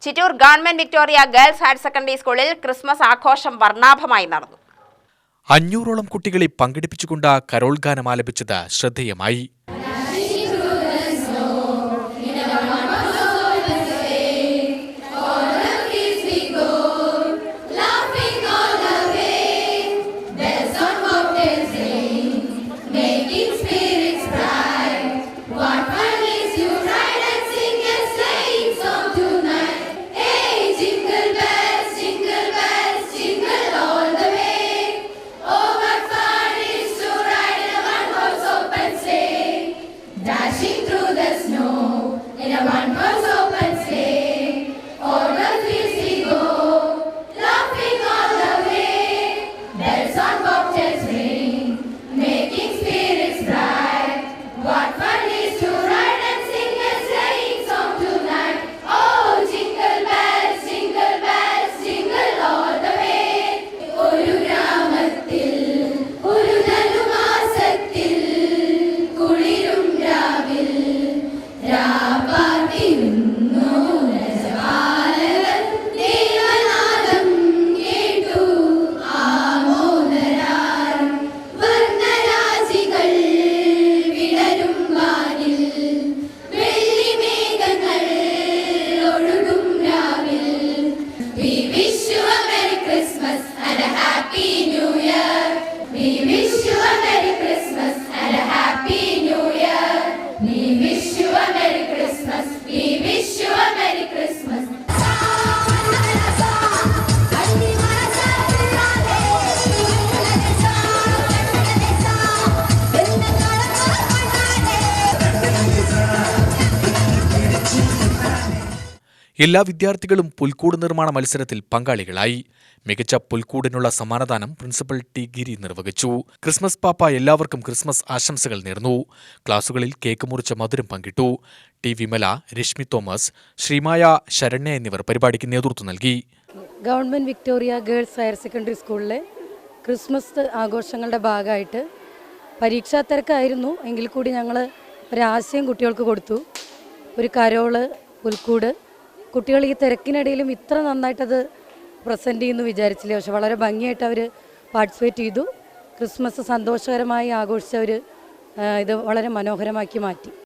Chittur government Victoria girls higher secondary സ്കൂളിൽ Christmas ആഘോഷം വർണ്ണാഭമായി നടന്നു. 500ഓളം കുട്ടികളെ പങ്കെടുപ്പിച്ചുകൊണ്ട് കരോൾ ഗാനം ആലപിച്ചത് ശ്രദ്ധേയമായി. Dashing through the snow in a one-horse open sleigh, o'er the fields we go, laughing all the way. Bells on bobtails ring, making spirits bright. What fun is to ride and sing a sleighing song tonight! Oh, jingle bells, jingle all the way. Oru gramathil, oru nalu maasathil, kulirum We wish you a Merry Christmas and a Happy New Year. We wish you a Merry Christmas and a Happy New Year. We wish you a Merry Christmas. We wish you a Merry Christmas. എല്ലാ വിദ്യാർത്ഥികളും പുൽക്കൂട് നിർമ്മാണ മത്സരത്തിൽ പങ്കാളികളായി. മികച്ച പുൽക്കൂടിനുള്ള സമ്മാനദാനം principal T ഗിരി നിർവഹിച്ചു. Christmas പാപ്പ എല്ലാവർക്കും ക്രിസ്മസ് ആശംസകൾ നേർന്നു. ക്ലാസുകളിൽ കേക്ക് മുറിച്ച മധുരം പങ്കിട്ടു. ടി വിമല, രശ്മി തോമസ്, ശ്രീമായ, ശരണ്യ എന്നിവർ പരിപാടിക്ക് നേതൃത്വം നൽകി. Government Victoria girls higher secondary സ്കൂളിലെ ക്രിസ്മസ് ആഘോഷങ്ങളുടെ ഭാഗമായിട്ട് പരീക്ഷാ തിരക്കായിരുന്നു എങ്കിൽ കൂടി ഞങ്ങൾ ഒരാശയം കുട്ടികൾക്ക് കൊടുത്തു. ഒരു കരോള്, പുൽക്കൂട്. കുട്ടികൾ ഈ തിരക്കിനിടയിലും ഇത്ര നന്നായിട്ടത് പ്രസൻറ്റ് ചെയ്യുന്നു വിചാരിച്ചില്ല. പക്ഷെ വളരെ ഭംഗിയായിട്ട് അവർ പാർട്ടിസിപ്പേറ്റ് ചെയ്തു. ക്രിസ്മസ് സന്തോഷകരമായി ആഘോഷിച്ചവർ ഇത് വളരെ മനോഹരമാക്കി മാറ്റി.